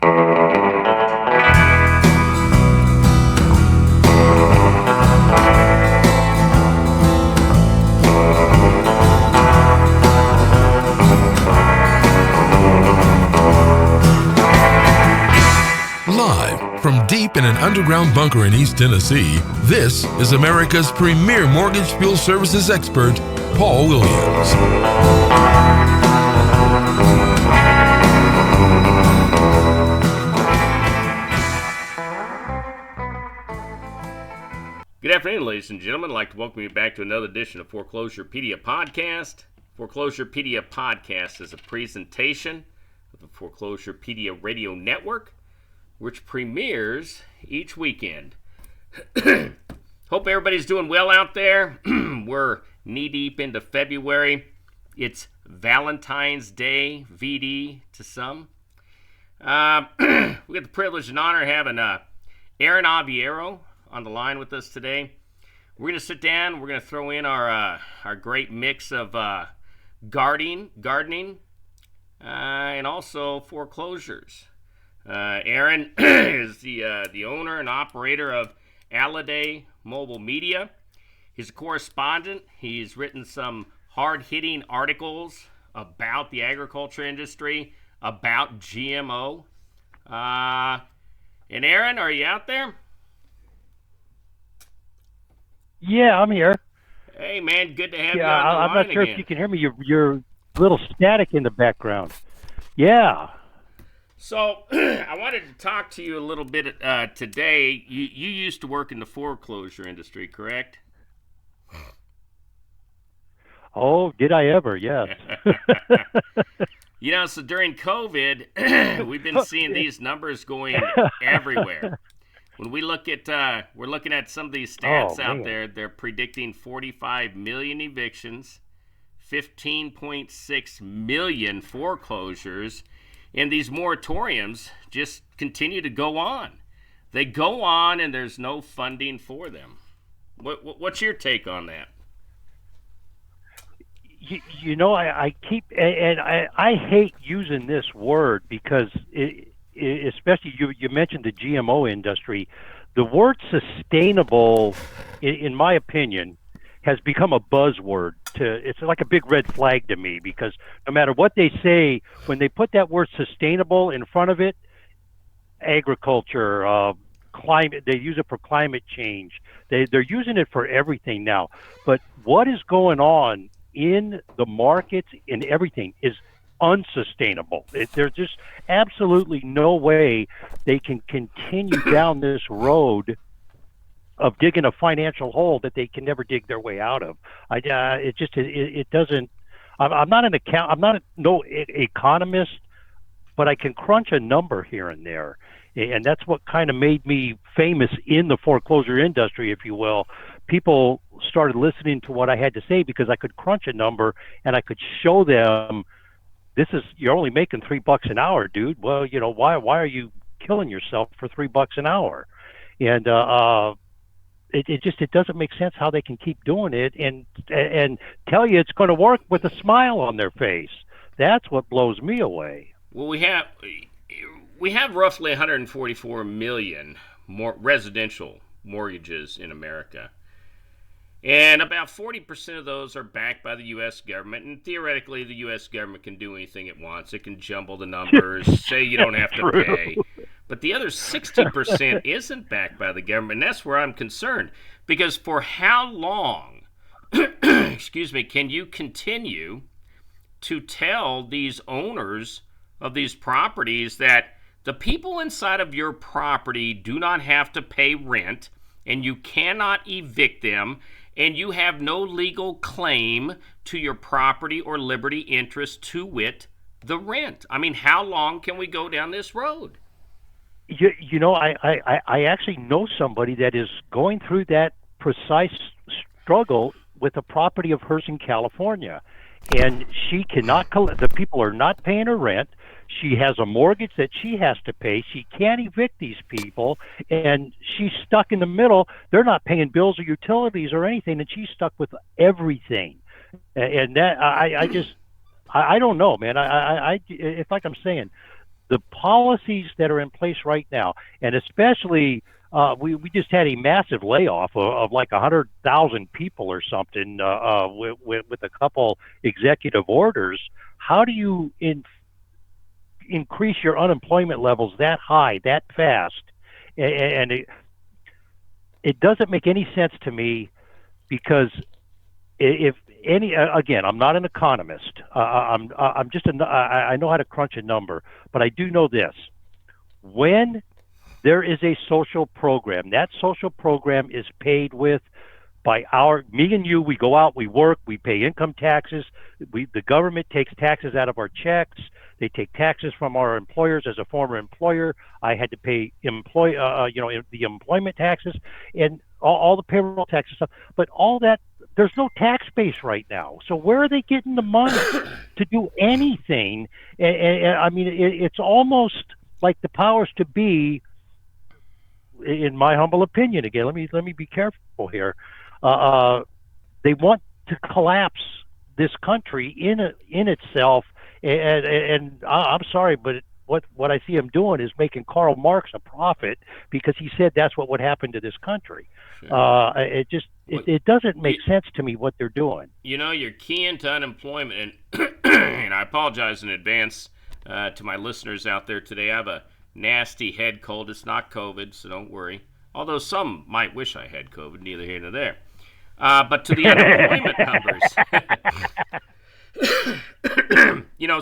Live from deep in an underground bunker in East Tennessee, this is America's premier mortgage fuel services expert, Paul Williams. Good afternoon, ladies and gentlemen. I'd like to welcome you back to another edition of Foreclosurepedia Podcast. Foreclosurepedia Podcast is a presentation of the Foreclosurepedia Radio Network, which premieres each weekend. Hope everybody's doing well out there. We're knee-deep into February. It's Valentine's Day, VD to some. We got the privilege and honor of having Aaron Aviero on the line with us today. We're going to sit down. We're going to throw in our great mix of gardening, and also foreclosures. Aaron is the owner and operator of Alliday Mobile Media. He's a correspondent. He's written some hard-hitting articles about the agriculture industry, about GMO. And Aaron, are you out there? Yeah, I'm here. Hey, man, good to have you on the I'm line not sure again. if you can hear me. You're a little static in the background. Yeah. So I wanted to talk to you a little bit today. You used to work in the foreclosure industry, correct? Oh, did I ever? Yes. So during COVID, we've been seeing these numbers going everywhere. When we look at, we're looking at some of these stats out there. They're predicting 45 million evictions, 15.6 million foreclosures. And these moratoriums just continue to go on. They go on, and there's no funding for them. What's your take on that? I keep, and I hate using this word because, especially you mentioned the GMO industry. The word sustainable, in my opinion, has become a buzzword. It's like a big red flag to me, because no matter what they say, when they put that word sustainable in front of it, agriculture, climate, they use it for climate change. They're using it for everything now. But what is going on in the markets and everything is unsustainable. There's just absolutely no way they can continue down this road of digging a financial hole that they can never dig their way out of. It doesn't. I'm not no economist, but I can crunch a number here and there, and that's what kind of made me famous in the foreclosure industry, if you will. People started listening to what I had to say because I could crunch a number and I could show them, you're only making $3 an hour, dude. Well, why are you killing yourself for $3 an hour? And it doesn't make sense how they can keep doing it and tell you it's going to work with a smile on their face. That's what blows me away. Well, we have roughly 144 million more residential mortgages in America. And about 40% of those are backed by the U.S. government. And theoretically, the U.S. government can do anything it wants. It can jumble the numbers, say you don't have to pay. But the other 60% isn't backed by the government. And that's where I'm concerned. Because for how long, can you continue to tell these owners of these properties that the people inside of your property do not have to pay rent, and you cannot evict them, and you have no legal claim to your property or liberty interest, to wit, the rent? I mean, how long can we go down this road? I actually know somebody that is going through that precise struggle with a property of hers in California, and she cannot collect. The people are not paying her rent. She has a mortgage that she has to pay. She can't evict these people, and she's stuck in the middle. They're not paying bills or utilities or anything, and she's stuck with everything. And that I don't know, man. It's like I'm saying, the policies that are in place right now, and especially we just had a massive layoff of like 100,000 people or something with a couple executive orders. How do you increase your unemployment levels that high, that fast? And it doesn't make any sense to me, because if any, again, I'm not an economist. I'm just I know how to crunch a number, but I do know this: when there is a social program, that social program is paid with by me and you. We go out, we work, we pay income taxes. The government takes taxes out of our checks. They take taxes from our employers. As a former employer, I had to pay the employment taxes and all the payroll taxes stuff. But all that, there's no tax base right now. So where are they getting the money to do anything? And I mean, it's almost like the powers to be, in my humble opinion, again, let me be careful here. They want to collapse this country in itself, and I'm sorry, but what I see him doing is making Karl Marx a prophet, because he said that's what would happen to this country. Sure. It doesn't make sense to me what they're doing. You know, you're keying to unemployment, and I apologize in advance to my listeners out there today. I have a nasty head cold. It's not COVID, so don't worry. Although some might wish I had COVID, neither here nor there. But to the unemployment numbers,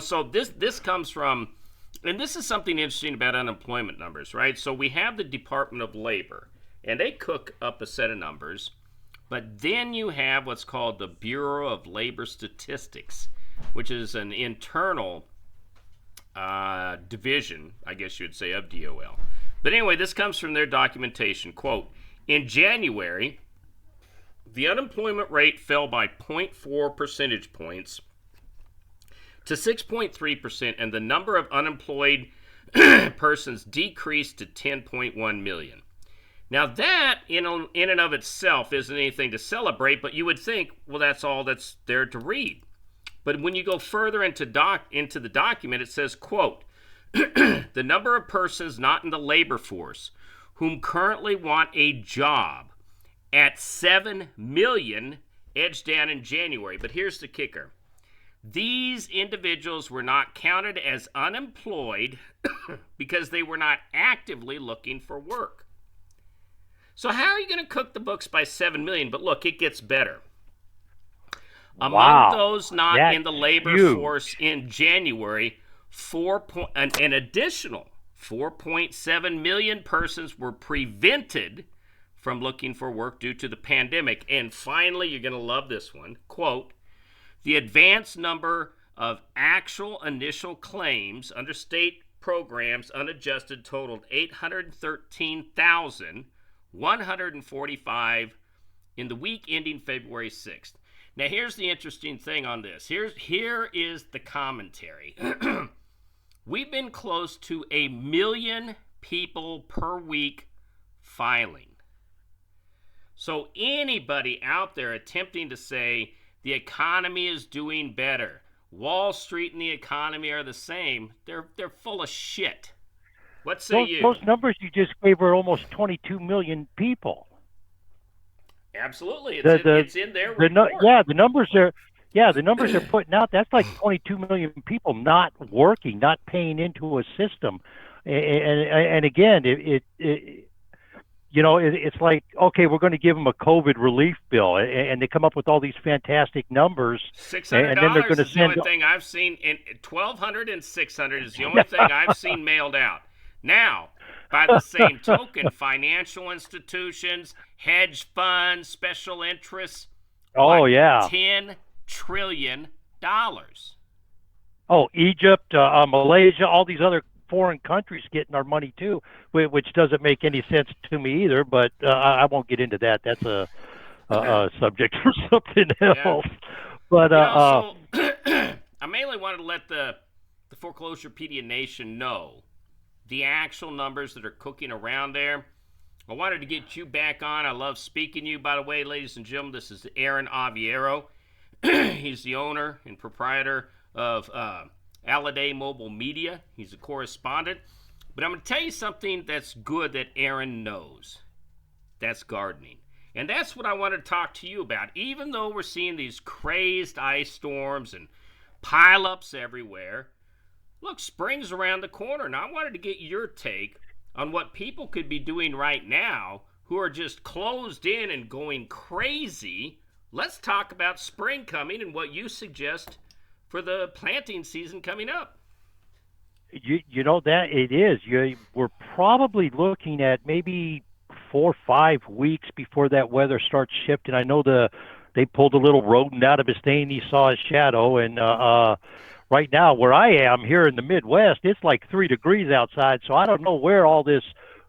so this comes from, and this is something interesting about unemployment numbers, right? So we have the Department of Labor, and they cook up a set of numbers, but then you have what's called the Bureau of Labor Statistics, which is an internal division, I guess you would say, of DOL. But anyway, this comes from their documentation. Quote, in January, the unemployment rate fell by 0.4 percentage points to 6.3%, and the number of unemployed persons decreased to 10.1 million. Now that, in and of itself, isn't anything to celebrate, but you would think, well, that's all that's there to read. But when you go further into the document, it says, quote, the number of persons not in the labor force whom currently want a job at 7 million edged down in January. But here's the kicker. These individuals were not counted as unemployed because they were not actively looking for work. So how are you going to cook the books by 7 million? But look, it gets better. Among those not in the labor force in January, an additional 4.7 million persons were prevented from looking for work due to the pandemic. And finally, you're going to love this one, quote, the advanced number of actual initial claims under state programs unadjusted totaled 813,145 in the week ending February 6th. Now, here's the interesting thing on this. Here is the commentary. We've been close to 1 million people per week filing. So anybody out there attempting to say the economy is doing better, Wall Street and the economy are the same, they're full of shit. What say you? Those numbers you just gave are almost 22 million people. Absolutely, it's in their report. The numbers they're putting out. That's like 22 million people not working, not paying into a system, and again, it's like, okay, we're going to give them a COVID relief bill, and they come up with all these fantastic numbers. $600 and then they're going to is the only thing I've seen. $1,200 and $600 is the only thing I've seen mailed out. Now, by the same token, financial institutions, hedge funds, special interests. $10 trillion. Oh, Egypt, Malaysia, all these other foreign countries getting our money too, which doesn't make any sense to me either. But I won't get into that. That's a subject for something else. But I mainly wanted to let the Foreclosurepedia Nation know the actual numbers that are cooking around there. I wanted to get you back on. I love speaking to you. By the way, ladies and gentlemen, this is Aaron Aviero. He's the owner and proprietor of Alliday Mobile Media. He's a correspondent. But I'm going to tell you something that's good that Aaron knows. That's gardening. And that's what I want to talk to you about. Even though we're seeing these crazed ice storms and pileups everywhere, look, spring's around the corner. Now, I wanted to get your take on what people could be doing right now who are just closed in and going crazy. Let's talk about spring coming and what you suggest for the planting season coming up. You know that it is. We're probably looking at maybe 4 or 5 weeks before that weather starts shifting. I know they pulled a little rodent out of his thing. He saw his shadow, and right now where I am here in the Midwest, it's like 3 degrees outside. So I don't know where all this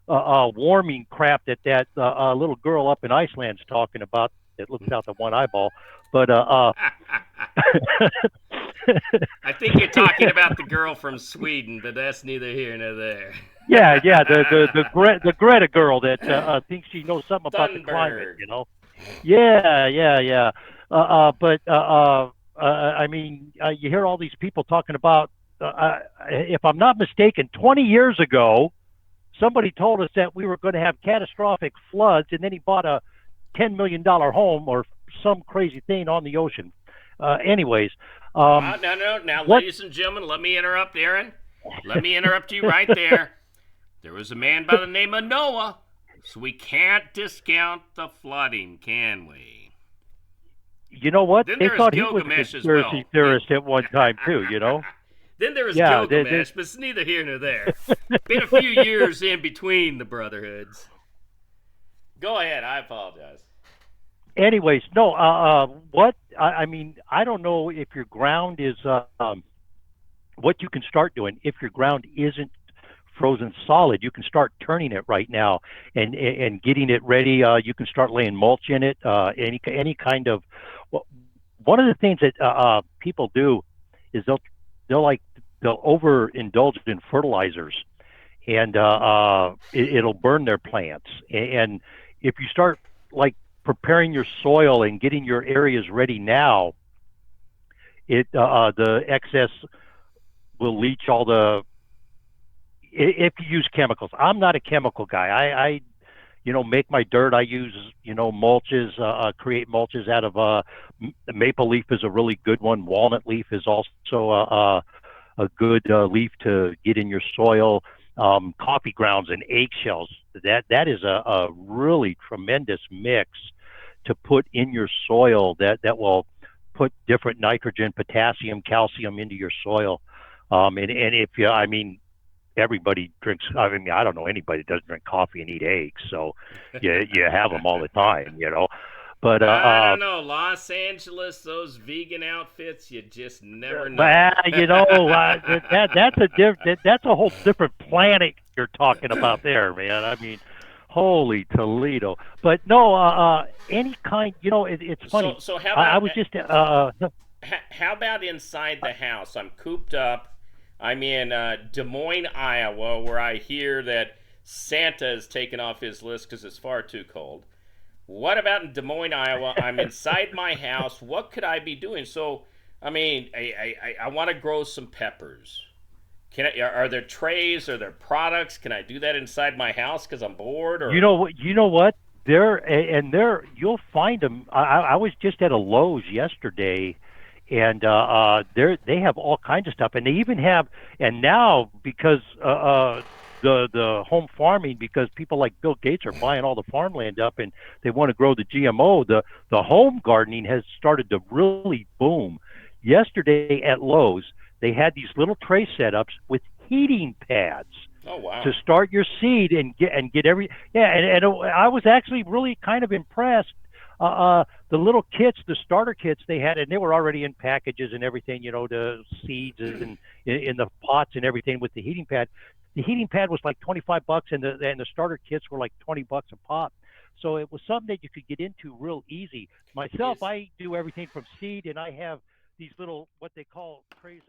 warming crap that little girl up in Iceland's talking about that looks out the one eyeball. But I think you're talking about the girl from Sweden, but that's neither here nor there. Yeah, the Greta girl that thinks she knows something about the climate, you know. Yeah. I mean, you hear all these people talking about. If I'm not mistaken, 20 years ago, somebody told us that we were going to have catastrophic floods, and then he bought a $10 million home or some crazy thing on the ocean. Anyways. No. Now, ladies and gentlemen, let me interrupt, Aaron. Let me interrupt you right there. There was a man by the name of Noah, so we can't discount the flooding, can we? You know what? Then they thought Gilgamesh he was a conspiracy theorist at one time, too, you know? Then there was Gilgamesh, but it's neither here nor there. Been a few years in between the brotherhoods. Go ahead. I apologize. Anyways, no, I mean, I don't know if your ground is, what you can start doing. If your ground isn't frozen solid, you can start turning it right now and getting it ready. You can start laying mulch in it, any kind of, one of the things that people do is they'll overindulge in fertilizers, and it'll burn their plants. And if you start like preparing your soil and getting your areas ready now, the excess will leach all the. If you use chemicals, I'm not a chemical guy. I make my dirt. I use mulches, create mulches out of maple leaf is a really good one. Walnut leaf is also a good leaf to get in your soil. Coffee grounds and eggshells. That is a really tremendous mix to put in your soil that will put different nitrogen, potassium, calcium into your soil. And if you, I mean, everybody drinks. I mean, I don't know anybody that doesn't drink coffee and eat eggs. So you have them all the time, you know. But I don't know, Los Angeles, those vegan outfits, you just never know. That's a whole different planet you're talking about there, man. I mean, holy Toledo. But no, any kind, it's funny. So how about, I was just how about inside the house? I'm cooped up. I'm in Des Moines, Iowa, where I hear that Santa has taken off his list because it's far too cold. What about in Des Moines, Iowa? I'm inside my house. What could I be doing? So, I mean, I want to grow some peppers. Are there trays? Are there products? Can I do that inside my house because I'm bored? Or? You know what? You'll find them. I was just at a Lowe's yesterday, and they have all kinds of stuff, and they even have. And now because the home farming, because people like Bill Gates are buying all the farmland up and they want to grow the GMO, the home gardening has started to really boom. Yesterday at Lowe's, they had these little tray setups with heating pads. Oh, wow. To start your seed and get every. Yeah, and I was actually really kind of impressed. The little kits, the starter kits they had, and they were already in packages and everything, the seeds and in the pots and everything with the heating pad. The heating pad was like $25, and the starter kits were like $20 a pop. So it was something that you could get into real easy. Myself, yes. I do everything from seed, and I have these little what they call trays.